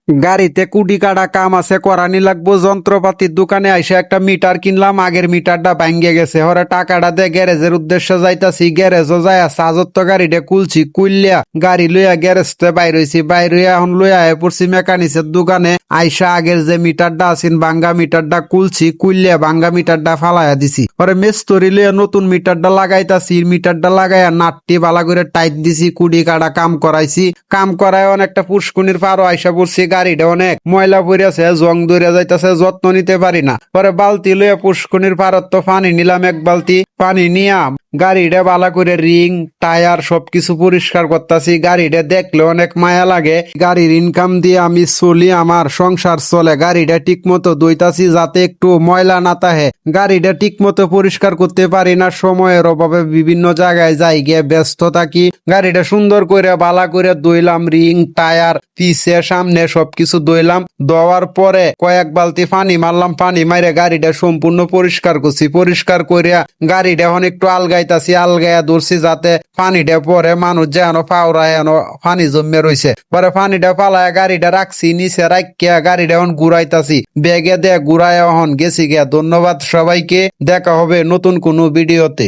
গাড়িতে কুডি কাটা কাম আছে, করানি লাগবো। যন্ত্রপাতির দোকানে আইসা একটা মিটার কিনলাম, আগের মিটারটা ভাঙ্গে গেছে। ওরা টাকাটা দিয়ে গ্যারেজের উদ্দেশ্যে যাইতাছি। গ্যারেজও যায় সাজত তো গাড়িটা কুলছি, কুললিয়া গাড়ি লইয়া গ্যারেজতে বাইর হইছি। বাইর হইয়া এখন লইয়া পড়ছি মেকানিক্সের দোকানে। আইসা আগের যে মিটারটা আছেন ভাঙ্গা মিটারটা কুলছি, কুললিয়া ভাঙ্গা মিটারটা ফালাইয়া দিছি। পরে মেস্তরি লইয়া নতুন মিটারটা লাগাইতাছি। মিটারটা লাগাইয়া নাটটি ভালো করে টাইট দিছি, কুডি কাটা কাম করাইছি। কাম করায় অনেকটা পুষ্কুনির পারও আইসা পড়ছি। গাড়িটা অনেক ময়লা পড়িয়াছে, জং ধরে যাইতেছে, যত্ন নিতে পারি না। পরে বালতি লইয়া পুষ্কুনির পারত তো পানি নিলাম, এক বালতি পানি নিয়া গাড়িটা বালা করে রিং টায়ার সবকিছু পরিষ্কার করতেছি। গাড়িটা দেখলে অনেক মায়া লাগে। গাড়ির ইনকাম দিয়ে আমি চলি, আমার সংসার চলে। গাড়িটা ঠিক মতো ধুইতাছি যাতে একটু ময়লা না থাকে। গাড়িটা ঠিক মতো পরিষ্কার করতে পারি না, সময়ের অভাবে বিভিন্ন জায়গায় যাই গিয়ে ব্যস্ত থাকি। গাড়িটা সুন্দর করে বালা করে ধুইলাম, রিং টায়ার পিছে সামনে সবকিছু ধুইলাম। ধোয়ার পরে কয়েক বালতি পানি মারলাম, পানি মারে গাড়িটা সম্পূর্ণ পরিষ্কার করছি। পরিষ্কার করিয়া গাড়িটা এখন একটু আলগাইতাছি, আলগাইয়া ধরছি যাতে পানিটা পরে মানুষ যেন পাওরায় এন পানি জমে রয়েছে। পরে পানিটা পালায় গাড়িটা রাখছি, নিচে রাখিয়া গাড়িটা এখন ঘুরাইতাছি। ব্যাগে দিয়ে ঘুরাই এখন গেছি গিয়া। ধন্যবাদ সবাইকে, দেখা হবে নতুন কোনো ভিডিওতে।